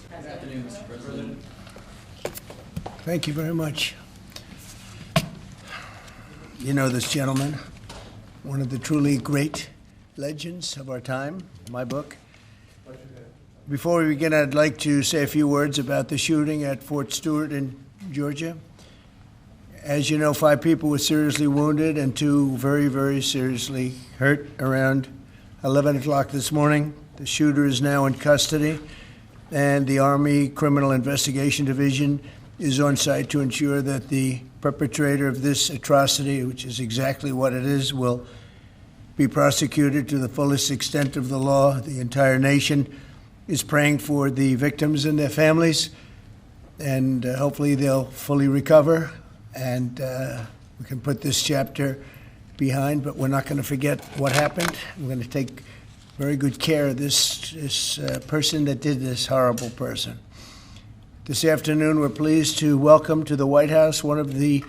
Good afternoon, Mr. President. Thank you very much. You know this gentleman, one of the truly great legends of our time, my book. Before we begin, I'd like to say a few words about the shooting at Fort Stewart in Georgia. As you know, 5 people were seriously wounded and 2 very, very seriously hurt around 11 o'clock this morning. The shooter is now in custody, and the Army Criminal Investigation Division is on site to ensure that the perpetrator of this atrocity, which is exactly what it is, will be prosecuted to the fullest extent of the law. The entire nation is praying for the victims and their families, and hopefully they'll fully recover, and we can put this chapter behind, but we're not going to forget what happened. We're going to take very good care of this person that did this, horrible person. This afternoon, we're pleased to welcome to the White House one of the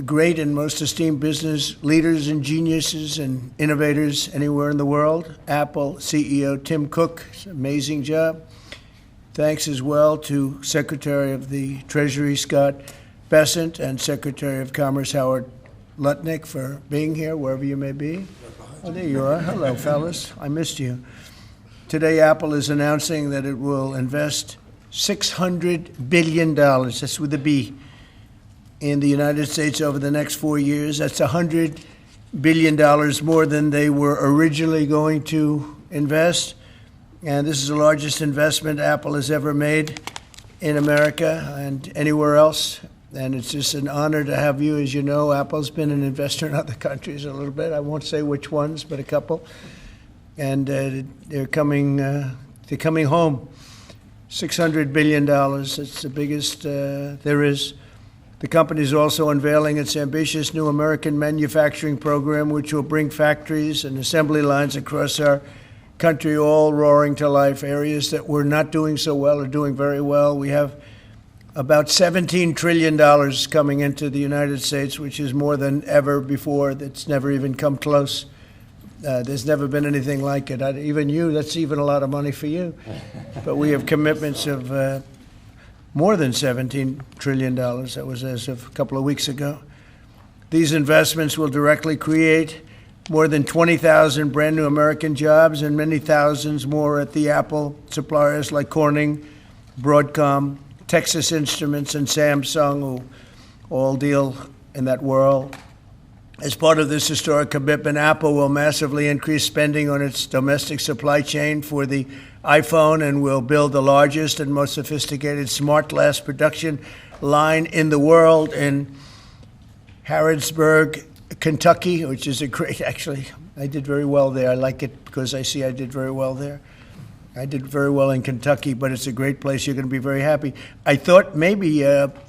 great and most esteemed business leaders and geniuses and innovators anywhere in the world, Apple CEO Tim Cook. It's an amazing job. Thanks as well to Secretary of the Treasury Scott Bessent and Secretary of Commerce Howard Lutnick for being here, wherever you may be. Oh, there you are. Hello, fellas. I missed you. Today, Apple is announcing that it will invest $600 billion, that's with a B, in the United States over the next 4 years. That's $100 billion more than they were originally going to invest. And this is the largest investment Apple has ever made in America and anywhere else. And it's just an honor to have you. As you know, Apple's been an investor in other countries a little bit. I won't say which ones, but a couple. And they're coming home. $600 billion, it's the biggest there is. The company is also unveiling its ambitious new American manufacturing program, which will bring factories and assembly lines across our country all roaring to life. Areas that were not doing so well are doing very well. We have about $17 trillion coming into the United States, which is more than ever before. That's never even come close. There's never been anything like it. Even you, that's even a lot of money for you. But we have commitments of more than $17 trillion. That was as of a couple of weeks ago. These investments will directly create more than 20,000 brand new American jobs and many thousands more at the Apple suppliers like Corning, Broadcom, Texas Instruments, and Samsung, who all deal in that world. As part of this historic commitment, Apple will massively increase spending on its domestic supply chain for the iPhone and will build the largest and most sophisticated smart glass production line in the world in Harrodsburg, Kentucky, which is actually, I did very well there. I like it because I see I did very well there. I did very well in Kentucky, but it's a great place. You're going to be very happy. I thought maybe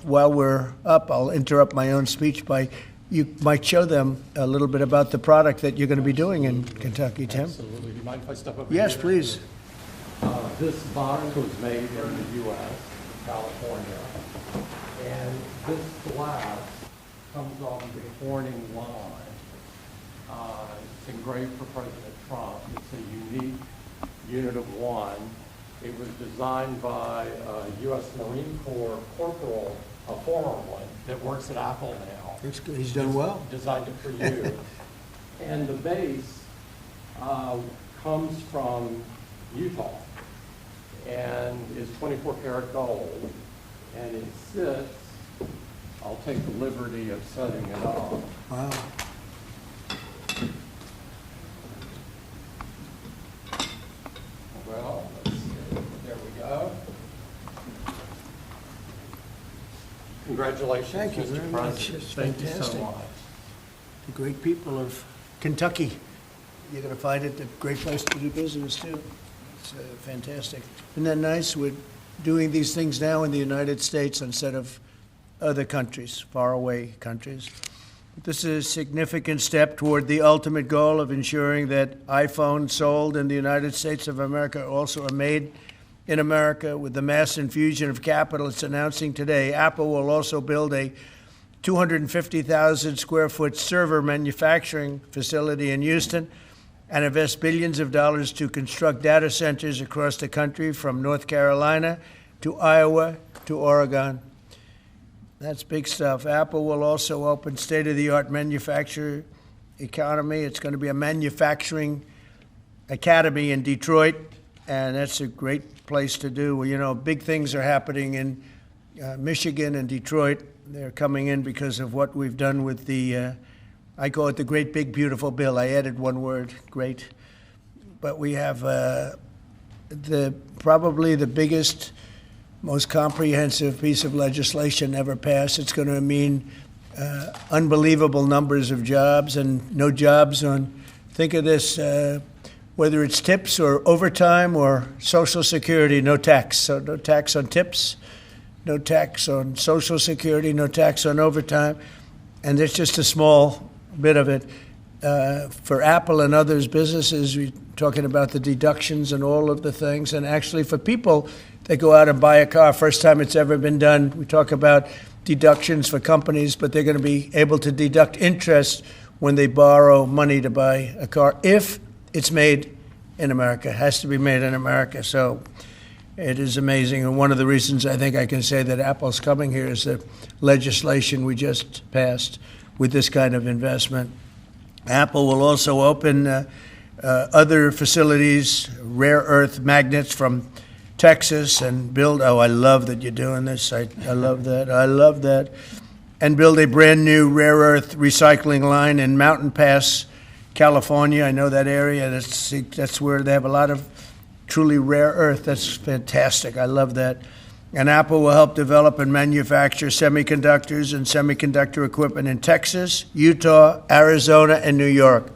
while we're up, I'll interrupt my own speech by you might show them a little bit about the product that you're going to be doing in Kentucky, Tim. Absolutely. Do you mind if I step up? Yes, please. This box was made in the U.S., California, and this glass comes off the Corning line. It's engraved for President Trump. It's a unique unit of one. It was designed by a U.S. Marine Corps corporal, a former one, that works at Apple now. That's good. He's done well. Designed it for you. And the base comes from Utah and is 24 karat gold. And it sits, I'll take the liberty of setting it up. Wow. Well, let's see. There we go. Congratulations, Thank you Mr. very much. President. It's Thank you so fantastic. much. The great people of Kentucky. You're going to find it a great place to do business, too. It's fantastic. Isn't that nice? We're doing these things now in the United States instead of other countries, faraway countries. This is a significant step toward the ultimate goal of ensuring that iPhones sold in the United States of America also are made in America. With the mass infusion of capital it's announcing today, Apple will also build a 250,000 square foot server manufacturing facility in Houston and invest billions of dollars to construct data centers across the country from North Carolina to Iowa to Oregon. That's big stuff. Apple will also open state-of-the-art manufacturing economy. It's going to be a manufacturing academy in Detroit, and that's a great place to do. Well, you know, big things are happening in Michigan and Detroit. They're coming in because of what we've done with the, I call it the Great Big Beautiful Bill. I added one word, great. But we have probably the biggest, most comprehensive piece of legislation ever passed. It's going to mean unbelievable numbers of jobs and no jobs on, think of this, whether it's tips or overtime or Social Security, no tax. So no tax on tips, no tax on Social Security, no tax on overtime. And there's just a small bit of it. For Apple and others, businesses, we're talking about the deductions and all of the things. And actually for people that go out and buy a car, first time it's ever been done, we talk about deductions for companies, but they're going to be able to deduct interest when they borrow money to buy a car if it's made in America. It has to be made in America. So it is amazing. And one of the reasons I think I can say that Apple's coming here is the legislation we just passed with this kind of investment. Apple will also open other facilities, rare earth magnets from Texas, and build, oh, I love that you're doing this. I love that. I love that. And build a brand new rare earth recycling line in Mountain Pass, California. I know that area. That's where they have a lot of truly rare earth. That's fantastic. I love that. And Apple will help develop and manufacture semiconductors and semiconductor equipment in Texas, Utah, Arizona, and New York.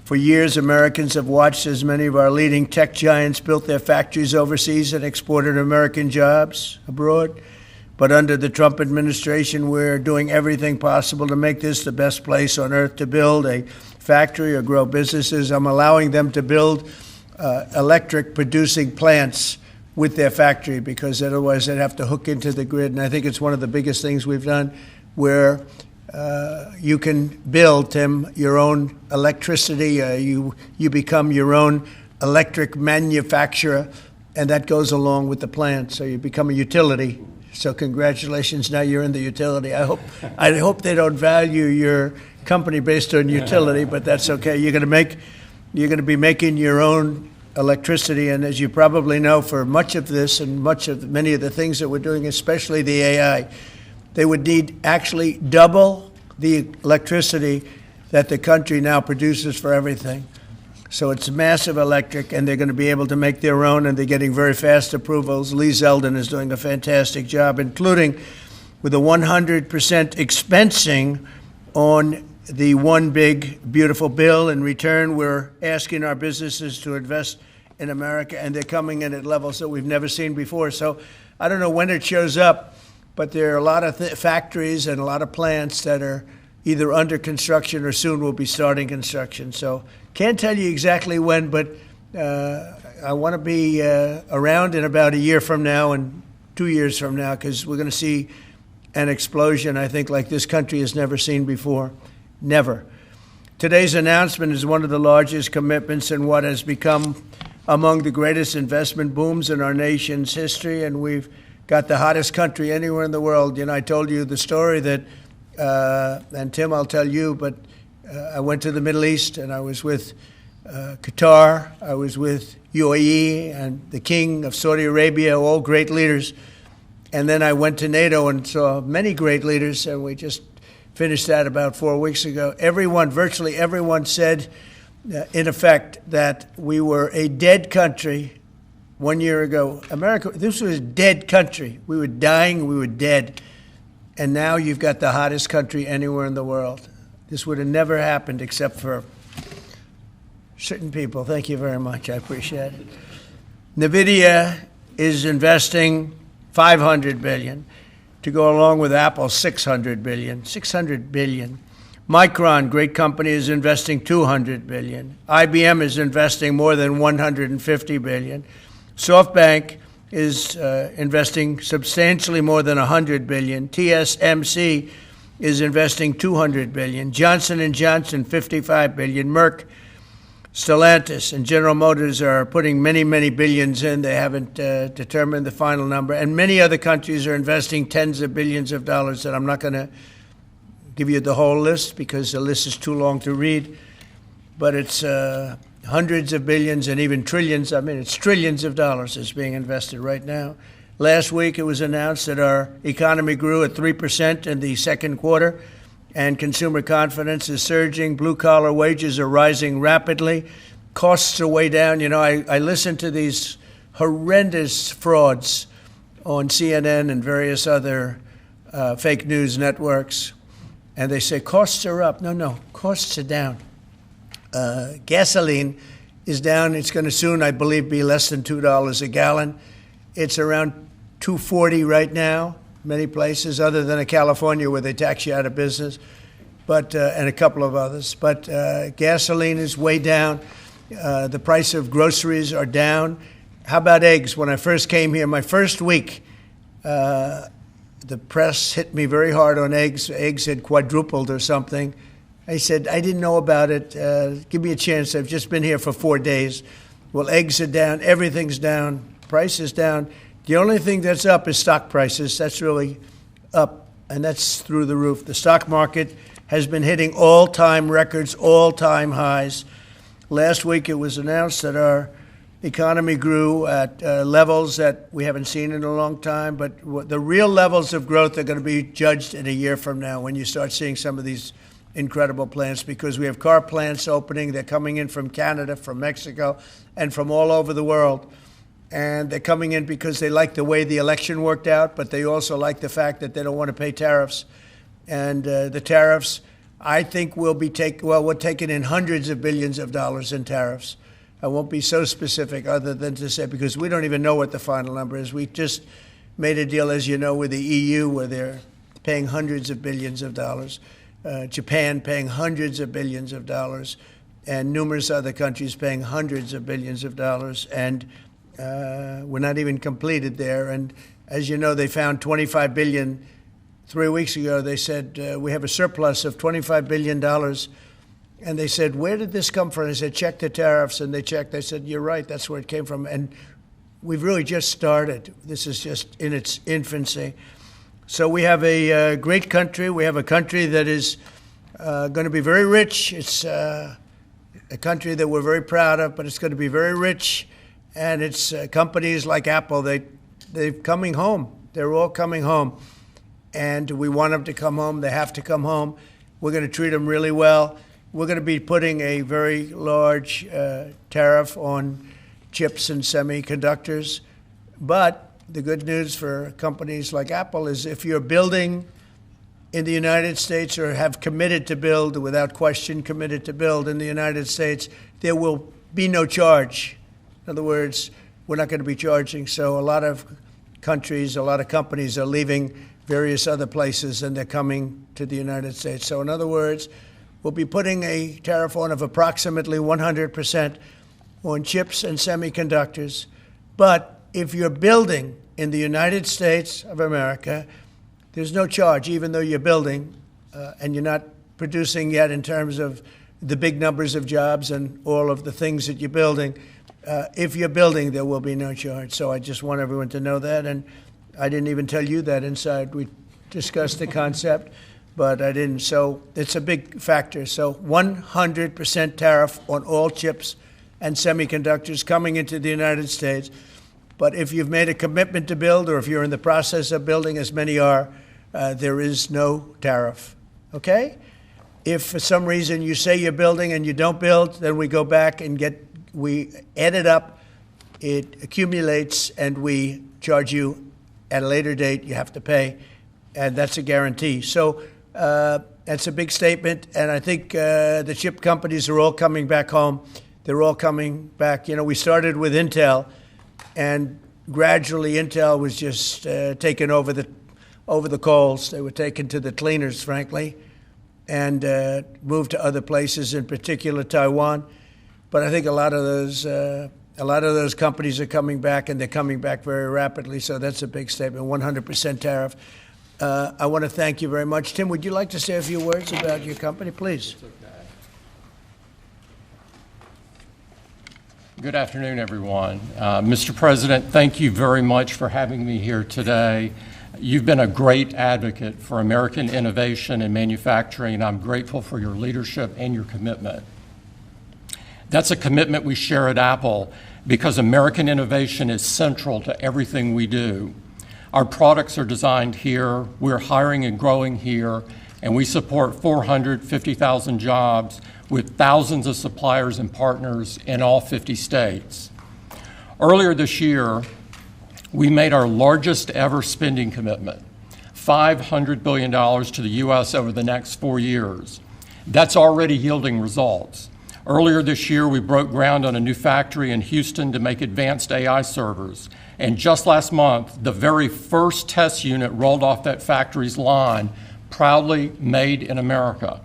For years, Americans have watched as many of our leading tech giants built their factories overseas and exported American jobs abroad. But under the Trump administration, we're doing everything possible to make this the best place on earth to build a factory or grow businesses. I'm allowing them to build electric producing plants with their factory, because otherwise they'd have to hook into the grid. And I think it's one of the biggest things we've done, where you can build, Tim, your own electricity. You become your own electric manufacturer, and that goes along with the plant. So you become a utility. So congratulations, now you're in the utility. I hope they don't value your company based on utility, but that's okay. You're going to be making your own electricity, and as you probably know, for much of this and many of the things that we're doing, especially the AI, they would need actually double the electricity that the country now produces for everything. So it's massive electric, and they're going to be able to make their own, and they're getting very fast approvals. Lee Zeldin is doing a fantastic job, including with a 100% expensing on the one big beautiful bill. In return, we're asking our businesses to invest in America, and they're coming in at levels that we've never seen before. So I don't know when it shows up, but there are a lot of factories and a lot of plants that are either under construction or soon will be starting construction. So can't tell you exactly when, but I want to be around in about a year from now and 2 years from now, because we're going to see an explosion, I think, like this country has never seen before. Never. Today's announcement is one of the largest commitments in what has become among the greatest investment booms in our nation's history, and we've got the hottest country anywhere in the world. You know, I told you the story that, and Tim, I'll tell you, but I went to the Middle East, and I was with Qatar, I was with UAE, and the King of Saudi Arabia, all great leaders. And then I went to NATO and saw many great leaders, and we just finished that about 4 weeks ago. Virtually everyone said, in effect, that we were a dead country 1 year ago. America, this was a dead country. We were dying, we were dead. And now you've got the hottest country anywhere in the world. This would have never happened except for certain people. Thank you very much. I appreciate it. NVIDIA is investing $500 billion to go along with Apple's $600 billion. $600 billion. Micron, great company, is investing $200 billion. IBM is investing more than $150 billion. SoftBank is investing substantially more than $100 billion. TSMC is investing $200 billion. Johnson & Johnson, $55 billion. Merck, Stellantis and General Motors are putting many, many billions in. They haven't determined the final number. And many other countries are investing tens of billions of dollars. And I'm not going to give you the whole list because the list is too long to read. But it's hundreds of billions and even trillions. I mean, it's trillions of dollars that's being invested right now. Last week, it was announced that our economy grew at 3% in the second quarter. And consumer confidence is surging. Blue-collar wages are rising rapidly. Costs are way down. You know, I listen to these horrendous frauds on CNN and various other fake news networks, and they say costs are up. No, costs are down. Gasoline is down. It's going to soon, I believe, be less than $2 a gallon. It's around $2.40 right now. Many places, other than California, where they tax you out of business, but and a couple of others. But gasoline is way down. The price of groceries are down. How about eggs? When I first came here, my first week, the press hit me very hard on eggs. Eggs had quadrupled or something. I said, I didn't know about it. Give me a chance. I've just been here for 4 days. Well, eggs are down. Everything's down. Price is down. The only thing that's up is stock prices. That's really up, and that's through the roof. The stock market has been hitting all-time records, all-time highs. Last week, it was announced that our economy grew at levels that we haven't seen in a long time, but the real levels of growth are going to be judged in a year from now when you start seeing some of these incredible plants, because we have car plants opening. They're coming in from Canada, from Mexico, and from all over the world. And they're coming in because they like the way the election worked out, but they also like the fact that they don't want to pay tariffs. And the tariffs, I think, we're taking in hundreds of billions of dollars in tariffs. I won't be so specific other than to say, because we don't even know what the final number is. We just made a deal, as you know, with the EU, where they're paying hundreds of billions of dollars. Japan paying hundreds of billions of dollars, and numerous other countries paying hundreds of billions of dollars. And we're not even completed there. And as you know, they found $25 billion 3 weeks ago. They said, we have a surplus of $25 billion. And they said, where did this come from? I said, check the tariffs. And they checked. They said, you're right, that's where it came from. And we've really just started. This is just in its infancy. So we have a great country. We have a country that is going to be very rich. It's a country that we're very proud of, but it's going to be very rich. And it's companies like Apple, they're coming home. They're all coming home. And we want them to come home. They have to come home. We're going to treat them really well. We're going to be putting a very large tariff on chips and semiconductors. But the good news for companies like Apple is if you're building in the United States or have committed to build, without question committed to build in the United States, there will be no charge. In other words, we're not going to be charging. So a lot of countries, a lot of companies are leaving various other places and they're coming to the United States. So in other words, we'll be putting a tariff on of approximately 100% on chips and semiconductors. But if you're building in the United States of America, there's no charge, even though you're building and you're not producing yet in terms of the big numbers of jobs and all of the things that you're building. If you're building, there will be no charge. So I just want everyone to know that. And I didn't even tell you that inside. We discussed the concept, but I didn't. So it's a big factor. So 100% tariff on all chips and semiconductors coming into the United States. But if you've made a commitment to build, or if you're in the process of building, as many are, there is no tariff. Okay? If for some reason you say you're building and you don't build, then we go back and we add it up, it accumulates, and we charge you at a later date. You have to pay, and that's a guarantee. So that's a big statement, and I think the chip companies are all coming back home. They're all coming back. You know, we started with Intel, and gradually Intel was just taken over the coals. They were taken to the cleaners, frankly, and moved to other places, in particular Taiwan. But I think a lot of those companies are coming back, and they're coming back very rapidly. So that's a big statement. 100% tariff. I want to thank you very much. Tim, would you like to say a few words about your company, please? It's okay. Good afternoon, everyone. Mr. President, thank you very much for having me here today. You've been a great advocate for American innovation and manufacturing, and I'm grateful for your leadership and your commitment. That's a commitment we share at Apple because American innovation is central to everything we do. Our products are designed here, we're hiring and growing here, and we support 450,000 jobs with thousands of suppliers and partners in all 50 states. Earlier this year, we made our largest ever spending commitment, $500 billion to the U.S. over the next 4 years. That's already yielding results. Earlier this year, we broke ground on a new factory in Houston to make advanced AI servers. And just last month, the very first test unit rolled off that factory's line, proudly made in America.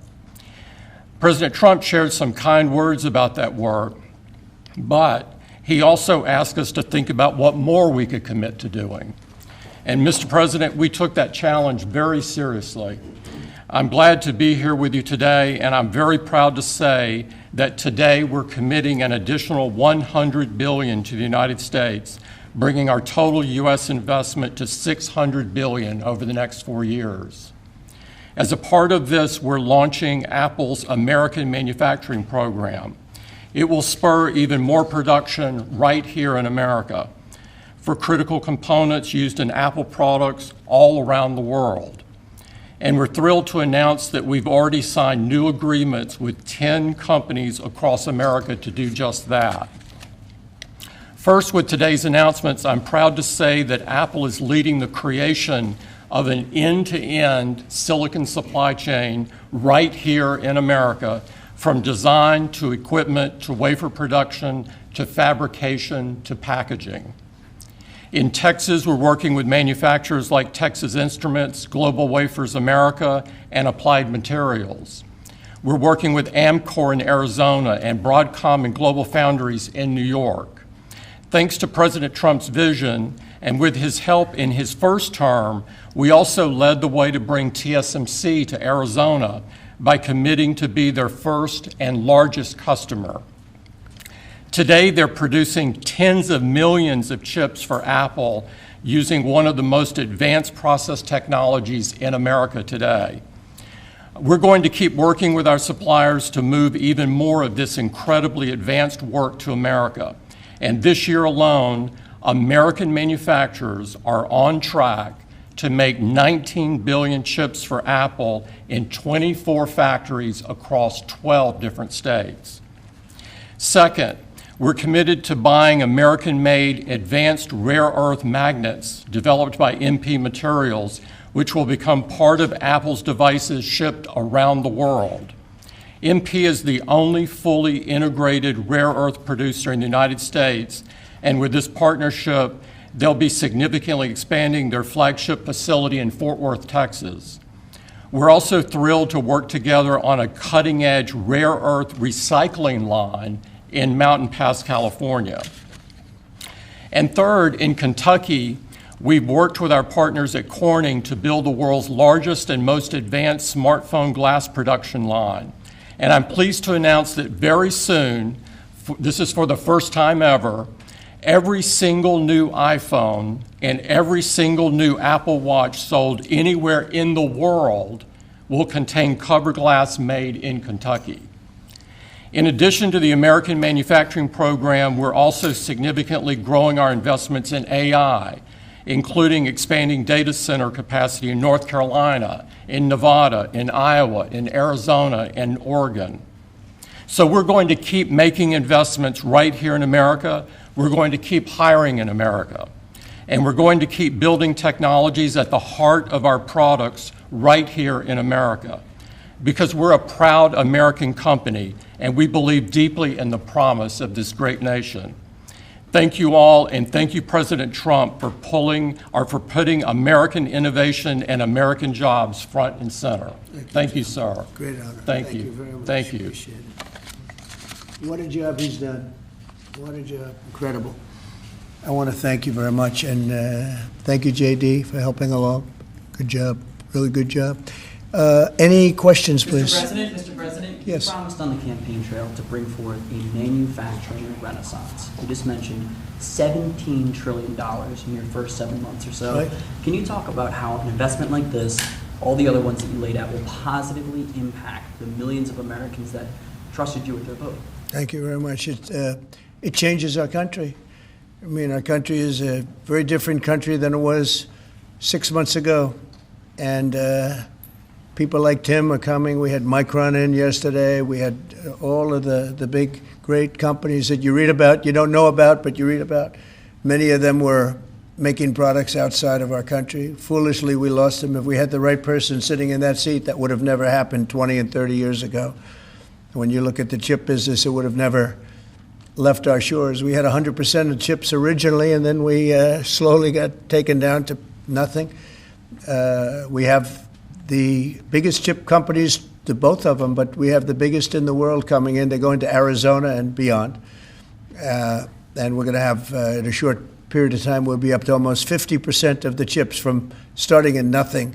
President Trump shared some kind words about that work, but he also asked us to think about what more we could commit to doing. And Mr. President, we took that challenge very seriously. I'm glad to be here with you today, and I'm very proud to say that today we're committing an additional $100 billion to the United States, bringing our total U.S. investment to $600 billion over the next 4 years. As a part of this, we're launching Apple's American Manufacturing Program. It will spur even more production right here in America for critical components used in Apple products all around the world. And we're thrilled to announce that we've already signed new agreements with 10 companies across America to do just that. First, with today's announcements, I'm proud to say that Apple is leading the creation of an end-to-end silicon supply chain right here in America, from design to equipment to wafer production to fabrication to packaging. In Texas, we're working with manufacturers like Texas Instruments, Global Wafers America, and Applied Materials. We're working with Amcor in Arizona and Broadcom and Global Foundries in New York. Thanks to President Trump's vision, and with his help in his first term, we also led the way to bring TSMC to Arizona by committing to be their first and largest customer. Today, they're producing tens of millions of chips for Apple using one of the most advanced process technologies in America today. We're going to keep working with our suppliers to move even more of this incredibly advanced work to America. And this year alone, American manufacturers are on track to make 19 billion chips for Apple in 24 factories across 12 different states. Second, we're committed to buying American-made advanced rare earth magnets developed by MP Materials, which will become part of Apple's devices shipped around the world. MP is the only fully integrated rare earth producer in the United States, and with this partnership, they'll be significantly expanding their flagship facility in Fort Worth, Texas. We're also thrilled to work together on a cutting-edge rare earth recycling line in Mountain Pass, California. And third, in Kentucky, we've worked with our partners at Corning to build the world's largest and most advanced smartphone glass production line. And I'm pleased to announce that very soon, this is for the first time ever, every single new iPhone and every single new Apple Watch sold anywhere in the world will contain cover glass made in Kentucky. In addition to the American Manufacturing Program, we're also significantly growing our investments in AI, including expanding data center capacity in North Carolina, in Nevada, in Iowa, in Arizona, and Oregon. So we're going to keep making investments right here in America. We're going to keep hiring in America. And we're going to keep building technologies at the heart of our products right here in America. Because we're a proud American company, and we believe deeply in the promise of this great nation. Thank you all, and thank you, President Trump, for putting American innovation and American jobs front and center. Thank you, sir. Great honor. Thank you. Very much. Thank you. Appreciate it. What a job he's done. What a job. Incredible. I want to thank you very much, and thank you, JD, for helping along. Good job. Really good job. Any questions, Mr. please? Mr. President, Yes. you promised on the campaign trail to bring forth a manufacturing renaissance. You just mentioned $17 trillion in your first 7 months or so. Right. Can you talk about how an investment like this, all the other ones that you laid out, will positively impact the millions of Americans that trusted you with their vote? Thank you very much. It changes our country. I mean, our country is a very different country than it was 6 months ago. And people like Tim are coming. We had Micron in yesterday. We had all of the big, great companies that you read about, you don't know about, but you read about. Many of them were making products outside of our country. Foolishly, we lost them. If we had the right person sitting in that seat, that would have never happened 20 and 30 years ago. When you look at the chip business, it would have never left our shores. We had 100% of chips originally, and then we slowly got taken down to nothing. We have the biggest chip companies, to both of them, but we have the biggest in the world coming in. They're going to Arizona and beyond. And we're going to have, in a short period of time, we'll be up to almost 50% of the chips from starting in nothing.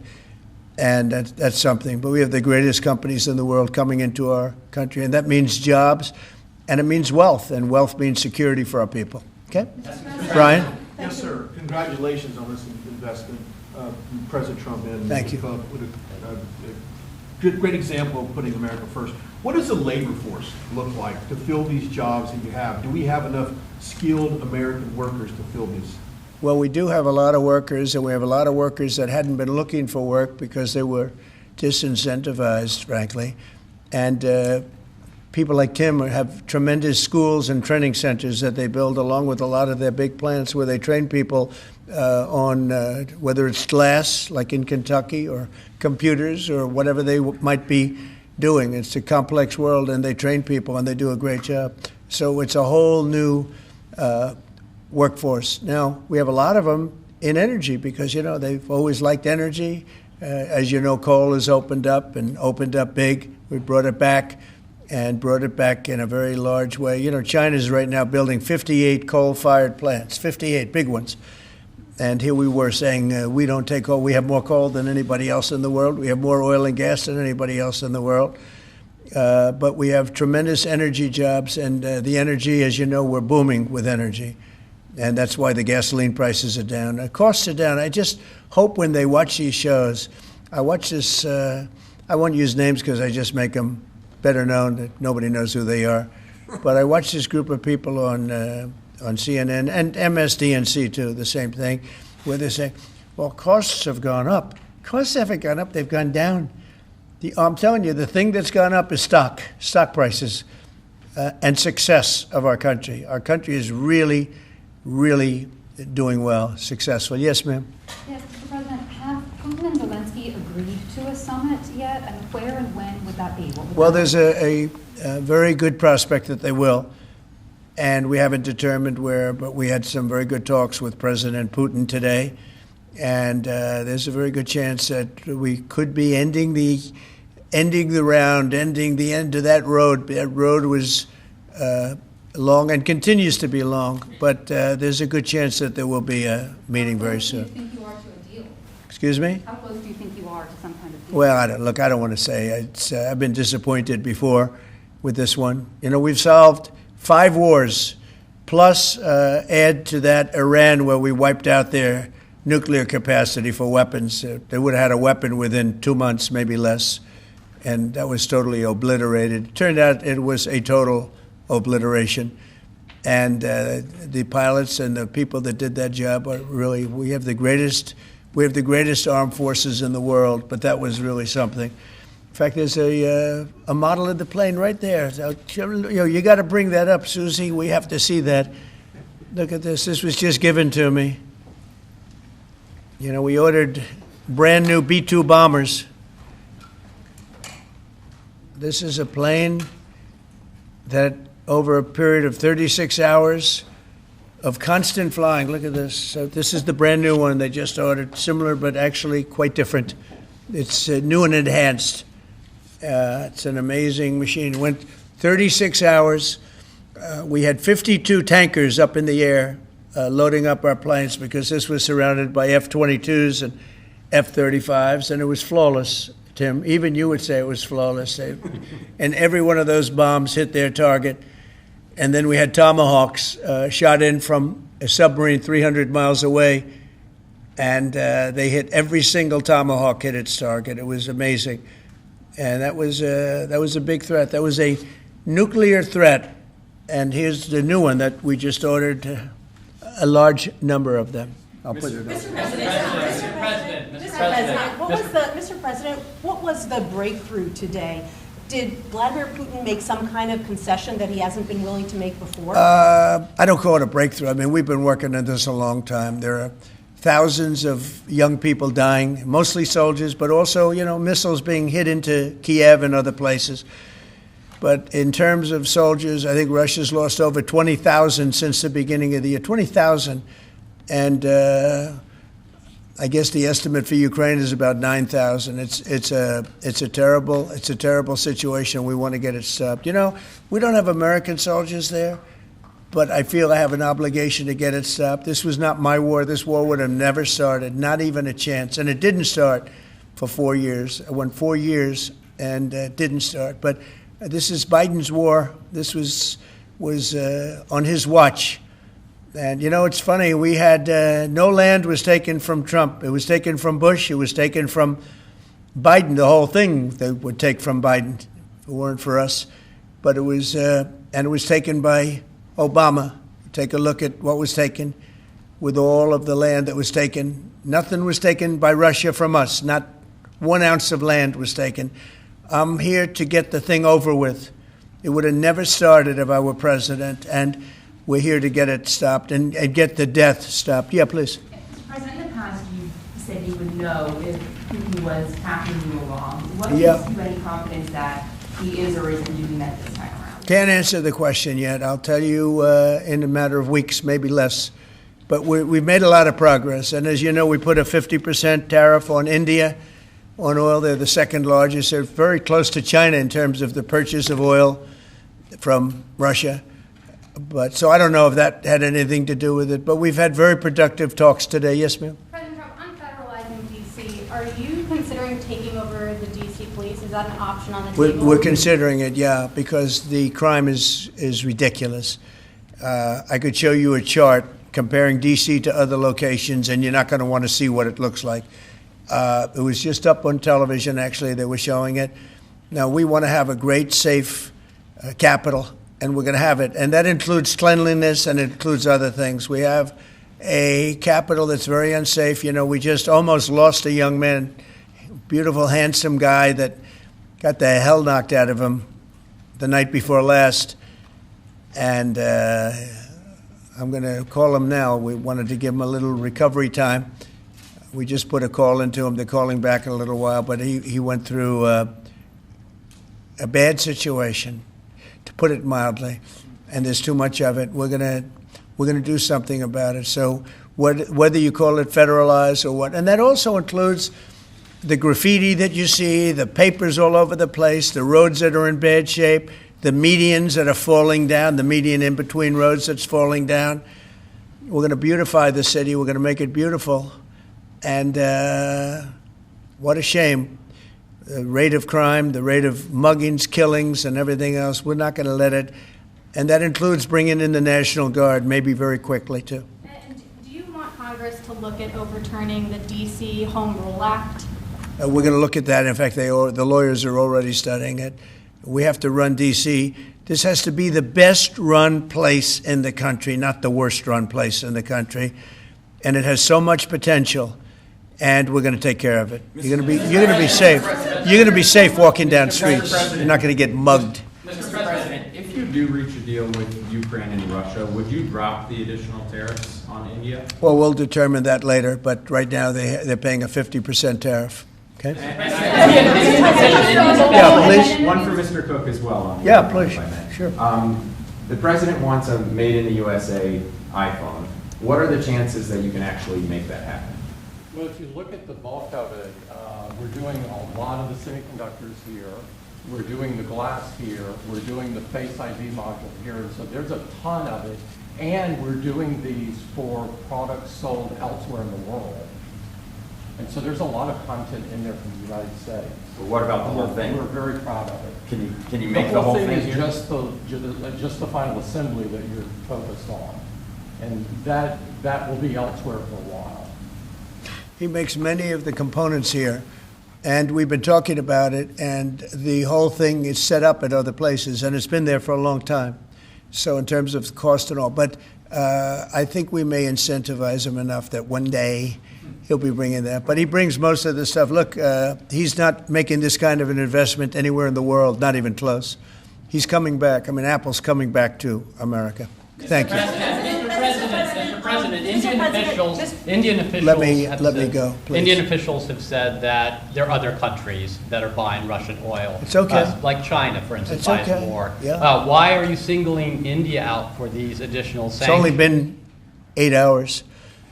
And that's something. But we have the greatest companies in the world coming into our country. And that means jobs, and it means wealth. And wealth means security for our people. Okay? Brian? Yes, sir. Congratulations on this investment, President Trump. And Thank you. What a great example of putting America first. What does the labor force look like to fill these jobs that you have? Do we have enough skilled American workers to fill these? Well, we do have a lot of workers, and we have a lot of workers that hadn't been looking for work because they were disincentivized, frankly. And people like Tim have tremendous schools and training centers that they build along with a lot of their big plants where they train people on whether it's glass, like in Kentucky, or computers, or whatever they might be doing. It's a complex world, and they train people, and they do a great job. So it's a whole new workforce. Now, we have a lot of them in energy because, you know, they've always liked energy. As you know, coal has opened up and opened up big. We brought it back and brought it back in a very large way. You know, China's right now building 58 coal-fired plants, 58 big ones. And here we were saying we don't take coal. We have more coal than anybody else in the world. We have more oil and gas than anybody else in the world. But we have tremendous energy jobs, and the energy, as you know, we're booming with energy. And that's why the gasoline prices are down. Costs are down. I just hope when they watch these shows, I watch this, I won't use names because I just make them better known that nobody knows who they are. But I watch this group of people on CNN and MSDNC too, the same thing, where they say, well, costs have gone up. Costs haven't gone up, they've gone down. I'm telling you, the thing that's gone up is stock prices, and success of our country. Our country is really, really doing well, successful. Yes, ma'am? Yes, Mr. President, have Putin and Zelensky agreed to a summit yet? And where and when would that be? Well, there's a very good prospect that they will. And we haven't determined where, but we had some very good talks with President Putin today. And there's a very good chance that we could be ending the round, ending the end of that road. That road was long and continues to be long, but there's a good chance that there will be a meeting very soon. How close do you think you are to a deal? Excuse me? How close do you think you are to some kind of deal? Well, I don't want to say. I've been disappointed before with this one. You know, we've solved 5 wars, plus add to that Iran, where we wiped out their nuclear capacity for weapons. They would have had a weapon within 2 months, maybe less, and that was totally obliterated. It turned out it was a total obliteration, and the pilots and the people that did that job are really, we have the greatest armed forces in the world, but that was really something. In fact, there's a model of the plane right there. So, you got to bring that up, Susie. We have to see that. Look at this. This was just given to me. You know, we ordered brand new B-2 bombers. This is a plane that over a period of 36 hours of constant flying, look at this. So this is the brand new one they just ordered, similar but actually quite different. It's new and enhanced. It's an amazing machine. It went 36 hours. We had 52 tankers up in the air loading up our planes because this was surrounded by F-22s and F-35s, and it was flawless. Tim. Even you would say it was flawless. And every one of those bombs hit their target. And then we had Tomahawks shot in from a submarine 300 miles away, and they hit every single Tomahawk hit its target. It was amazing. And that was a big threat. That was a nuclear threat. And here's the new one that we just ordered, a large number of them. I'll put it up. Mr. President, what was the breakthrough today? Did Vladimir Putin make some kind of concession that he hasn't been willing to make before? I don't call it a breakthrough. I mean, we've been working on this a long time. There are thousands of young people dying, mostly soldiers, but also, missiles being hit into Kiev and other places. But in terms of soldiers, I think Russia's lost over 20,000 since the beginning of the year. 20,000. And I guess the estimate for Ukraine is about 9,000. It's a terrible situation. We want to get it stopped. We don't have American soldiers there, but I feel I have an obligation to get it stopped. This was not my war. This war would have never started, not even a chance. And it didn't start for 4 years. It went 4 years and didn't start. But this is Biden's war. This was on his watch. And, it's funny, we had no land was taken from Trump. It was taken from Bush. It was taken from Biden. The whole thing they would take from Biden if it weren't for us. But it was taken by Obama. Take a look at what was taken with all of the land that was taken. Nothing was taken by Russia from us. Not 1 ounce of land was taken. I'm here to get the thing over with. It would have never started if I were president. And we're here to get it stopped and get the death stopped. Yeah, please. Mr. President, in the past, you said you would know if Putin was tackling you along. What gives you any confidence that he is or isn't doing that this time around? Can't answer the question yet. I'll tell you in a matter of weeks, maybe less. But we've made a lot of progress. And as you know, we put a 50% tariff on India on oil. They're the second largest. They're very close to China in terms of the purchase of oil from Russia. But so I don't know if that had anything to do with it. But we've had very productive talks today. Yes, ma'am? President Trump, on federalizing D.C., are you considering taking over the D.C. police? Is that an option on the table? We're considering it, yeah, because the crime is ridiculous. I could show you a chart comparing D.C. to other locations, and you're not going to want to see what it looks like. It was just up on television, actually. They were showing it. Now, we want to have a great, safe capital, and we're going to have it. And that includes cleanliness and it includes other things. We have a capital that's very unsafe. We just almost lost a young man, beautiful, handsome guy that got the hell knocked out of him the night before last. And I'm going to call him now. We wanted to give him a little recovery time. We just put a call into him. They're calling back in a little while. But he went through a bad situation, to put it mildly, and there's too much of it. We're gonna do something about it. So whether you call it federalized or what, and that also includes the graffiti that you see, the papers all over the place, the roads that are in bad shape, the medians that are falling down, the median in between roads that's falling down. We're going to beautify the city. We're going to make it beautiful. And what a shame. The rate of crime, the rate of muggings, killings, and everything else, we're not going to let it. And that includes bringing in the National Guard, maybe very quickly, too. And do you want Congress to look at overturning the D.C. Home Rule Act? We're going to look at that. In fact, the lawyers are already studying it. We have to run D.C. This has to be the best-run place in the country, not the worst-run place in the country. And it has so much potential. And we're going to take care of it. You're going to be safe. You're going to be safe walking down streets. You're not going to get mugged. Mr. President, if you do reach a deal with Ukraine and Russia, would you drop the additional tariffs on India? Well, we'll determine that later. But right now they're paying a 50% tariff. Okay. Yeah, please. One for Mr. Cook as well. On yeah, please. Sure. The president wants a made-in-the-USA iPhone. What are the chances that you can actually make that happen? Well, if you look at the bulk of it, we're doing a lot of the semiconductors here. We're doing the glass here. We're doing the Face ID module here. So there's a ton of it. And we're doing these for products sold elsewhere in the world. And so there's a lot of content in there from the United States. But what about the whole thing? We're very proud of it. Can you make the whole thing is here? just the final assembly that you're focused on. And that will be elsewhere for a while. He makes many of the components here, and we've been talking about it, and the whole thing is set up at other places, and it's been there for a long time. So in terms of cost and all, but I think we may incentivize him enough that one day he'll be bringing that. But he brings most of the stuff. Look, he's not making this kind of an investment anywhere in the world, not even close. He's coming back. I mean, Apple's coming back to America. Thank you. Mr. President, Indian officials Let me said, go, please. Indian officials have said that there are other countries that are buying Russian oil. It's okay. Like China, for instance, It's buys okay. more. Yeah. Why are you singling India out for these additional It's sanctions? only been 8 hours,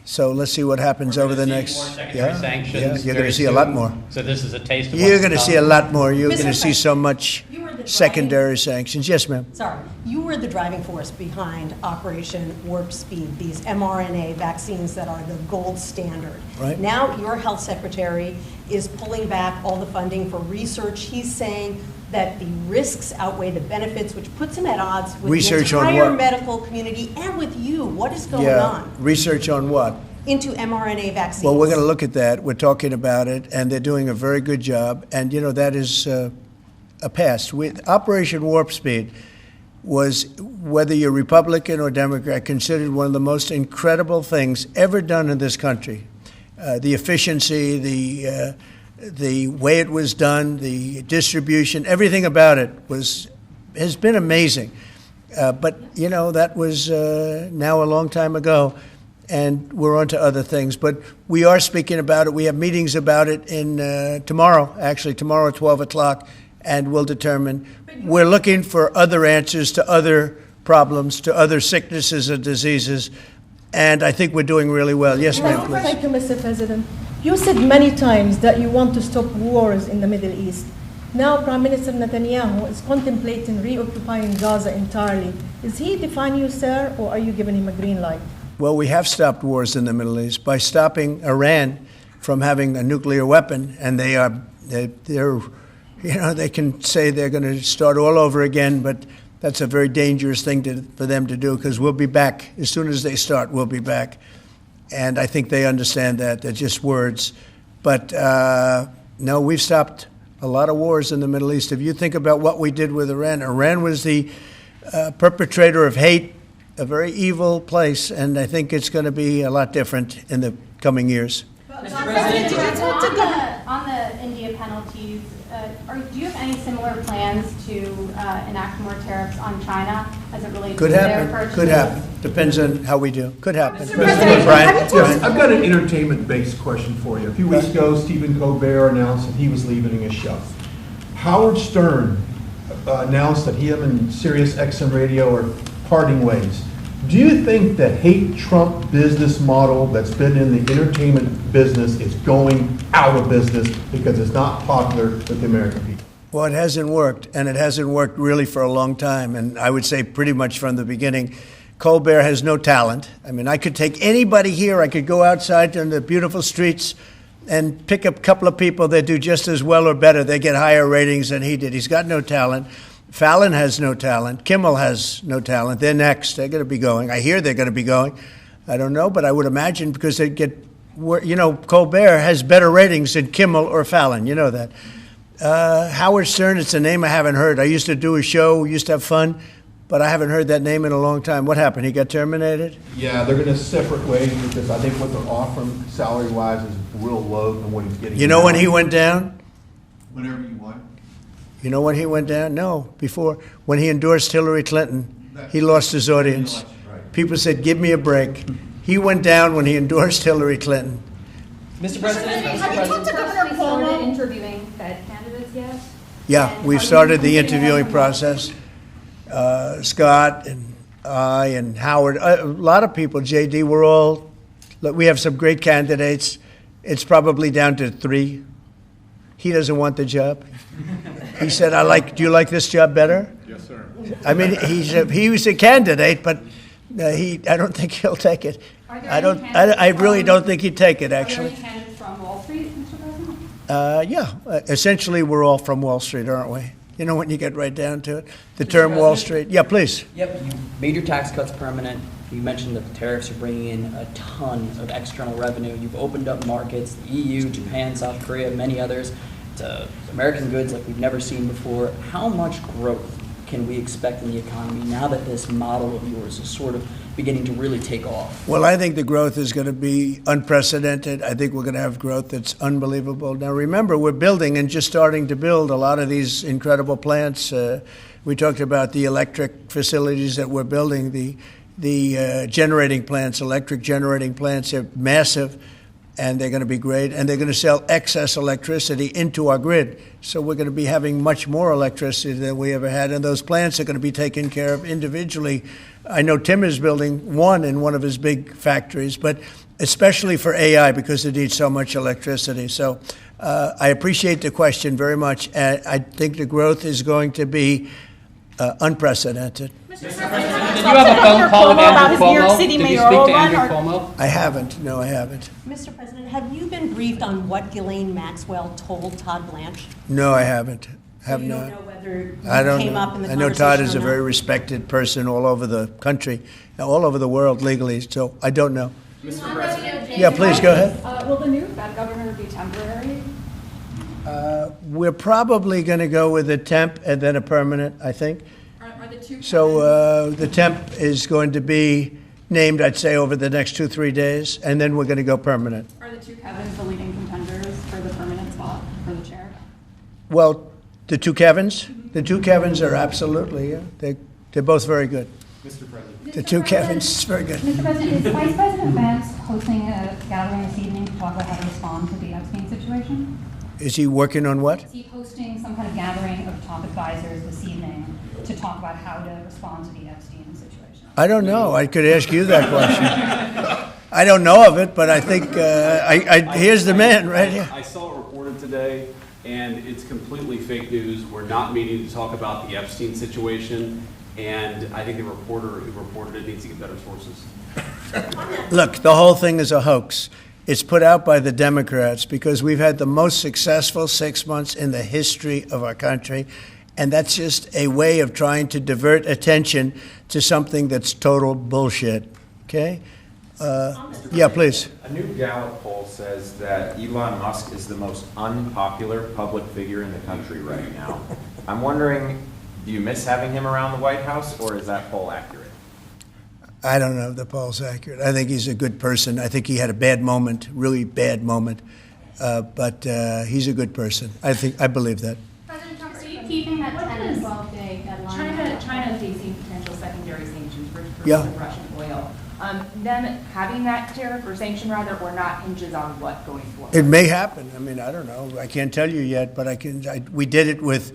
so let's see what happens We're over the gonna see next. more secondary sanctions you're going very to see a soon. lot more. So this is a taste of You're what's going to to see a come. lot more. You're Mr. going to see so much You were the secondary sanctions. Yes, ma'am. Sorry, you were the driving force behind Operation Warp Speed, these mRNA vaccines that are the gold standard. Right. Now your health secretary is pulling back all the funding for research. He's saying that the risks outweigh the benefits, which puts him at odds with Research the on entire what? medical community and with you. What is going Yeah. on Research on what? into mRNA vaccines? Well, we're going to look at that. We're talking about it, and they're doing a very good job. And, you know, that is a past. Operation Warp Speed was, whether you're Republican or Democrat, considered one of the most incredible things ever done in this country. The efficiency, the way it was done, the distribution, everything about it has been amazing. But, you know, that was now a long time ago, and we're on to other things. But we are speaking about it. We have meetings about it tomorrow at 12 o'clock, and we'll determine. We're looking for other answers to other problems, to other sicknesses and diseases, and I think we're doing really well. Yes, ma'am, please. Thank you, Mr. President. You said many times that you want to stop wars in the Middle East. Now, Prime Minister Netanyahu is contemplating reoccupying Gaza entirely. Is he defying you, sir, or are you giving him a green light? Well, we have stopped wars in the Middle East by stopping Iran from having a nuclear weapon, and they're you know, they can say they're going to start all over again, but that's a very dangerous thing for them to do, because we'll be back. As soon as they start, we'll be back. And I think they understand that. They're just words. But no, we've stopped a lot of wars in the Middle East. If you think about what we did with Iran, Iran was the perpetrator of hate, a very evil place, and I think it's going to be a lot different in the coming years. On the India penalties, do you have any similar plans to enact more tariffs on China as it relates Could to their happen. purchases? Could happen. Depends on how we do. Could happen. Brian, Brian? yes, I've got an entertainment-based question for you. A few weeks ago, Stephen Colbert announced that he was leaving his show. Howard Stern announced that him and Sirius XM Radio are parting ways. Do you think the hate Trump business model that's been in the entertainment business is going out of business because it's not popular with the American people? Well, it hasn't worked, and it hasn't worked really for a long time, and I would say pretty much from the beginning. Colbert has no talent. I mean, I could take anybody here, I could go outside on the beautiful streets and pick up a couple of people that do just as well or better. They get higher ratings than he did. He's got no talent. Fallon has no talent. Kimmel has no talent. They're next. They're going to be going. I hear they're going to be going. I don't know, but I would imagine because they get, you know, Colbert has better ratings than Kimmel or Fallon. You know that. Howard Stern, it's a name I haven't heard. I used to do a show, we used to have fun, but I haven't heard that name in a long time. What happened? He got terminated? Yeah, they're going to separate ways because I think what they're offering salary-wise is real low than what he's getting. You know now. when he went down? Whenever you want. You know when he went down? No, before. When he endorsed Hillary Clinton, he lost his audience. People said, give me a break. He went down when he endorsed Hillary Clinton. Mr. President, have you talked to Governor Cuomo? Started interviewing Fed candidates yet? Yeah, And we've are you started the considering interviewing them? process. Scott and I and Howard, a lot of people, JD, we have some great candidates. It's probably down to 3. He doesn't want the job. He said, do you like this job better? Yes, sir. I mean, he was a candidate, but I don't think he'll take it. Are there I any don't. candidates I really from- don't think he'd take it. Are there Actually, any candidates from Wall Street Essentially, we're all from Wall Street, aren't we? You know, when you get right down to it. The term Wall Street. Yeah, please. Yep, you made your tax cuts permanent. You mentioned that the tariffs are bringing in a ton of external revenue. You've opened up markets, the EU, Japan, South Korea, many others, to American goods like we've never seen before. How much growth can we expect in the economy now that this model of yours is sort of beginning to really take off? Well, I think the growth is going to be unprecedented. I think we're going to have growth that's unbelievable. Now, remember, we're building and just starting to build a lot of these incredible plants. We talked about the electric facilities that we're building, the generating plants, electric generating plants. Are massive, and they're going to be great, and they're going to sell excess electricity into our grid. So we're going to be having much more electricity than we ever had, and those plants are going to be taken care of individually. I know Tim is building one in one of his big factories, but especially for AI because it needs so much electricity. So I appreciate the question very much. I think the growth is going to be unprecedented. Did you have a phone call with Andrew Cuomo? Did you speak to Andrew Cuomo? I haven't. No, I haven't. Mr. President, have you been briefed on what Ghislaine Maxwell told Todd Blanche? No, I haven't. So you don't know whether you I don't came know. up in the I know Todd is conversation a or very not? respected person all over the country, all over the world legally, so I don't know. Mr. President. Yeah, please, go ahead. Will the new Fed governor be temporary? We're probably going to go with a temp and then a permanent, I think. Are the two So the temp is going to be named, I'd say, over the next 2-3 days, and then we're going to go permanent. Are the two Kevins the leading contenders for the permanent spot for the chair? Well, the two Kevins? The two Kevins are absolutely, yeah. They're both very good. Mr. President. The two Kevins, very good. Mr. President, is Vice President Vance hosting a gathering this evening to talk about how to respond to the Epstein situation? Is he working on what? Is he hosting some kind of gathering of top advisors this evening to talk about how to respond to the Epstein situation? I don't know. I could ask you that question. I don't know of it, but I think here's the man right here. I saw it reported today, and it's completely fake news. We're not meeting to talk about the Epstein situation, and I think the reporter who reported it needs to get better sources. Look, the whole thing is a hoax. It's put out by the Democrats because we've had the most successful 6 months in the history of our country, and that's just a way of trying to divert attention to something that's total bullshit. Okay? Yeah, please. A new Gallup poll says that Elon Musk is the most unpopular public figure in the country right now. I'm wondering, do you miss having him around the White House, or is that poll accurate? I don't know if the poll's accurate. I think he's a good person. I think he had a bad moment, really bad moment, but he's a good person. I believe that. President Trump, are you keeping that 10 to 12-day deadline? China facing potential secondary sanctions for Yeah. Russian oil. Them having that tariff or sanction rather, or not, hinges on what going forward? It may happen. I mean, I don't know. I can't tell you yet, but we did it with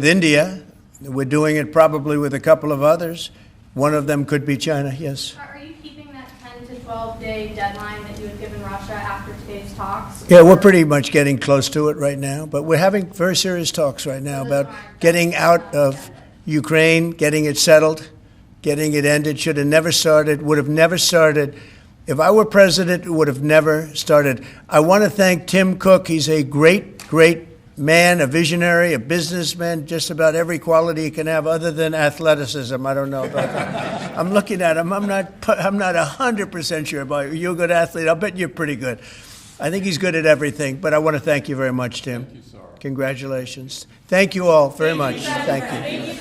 India. We're doing it probably with a couple of others. One of them could be China, yes. Are you keeping that 10 to 12-day deadline that you had given Russia after today's talks? Yeah, we're pretty much getting close to it right now, but we're having very serious talks right now about getting out of Ukraine, getting it settled, getting it ended. Should have never started, would have never started. If I were president, it would have never started. I want to thank Tim Cook. He's a great, great man, a visionary, a businessman, just about every quality he can have other than athleticism. I don't know about that. I'm looking at him. I'm not 100% sure about you. You're a good athlete. I'll bet you're pretty good. I think he's good at everything, but I want to thank you very much, Tim. Thank you, sir. Congratulations. Thank you all very much. Thank you.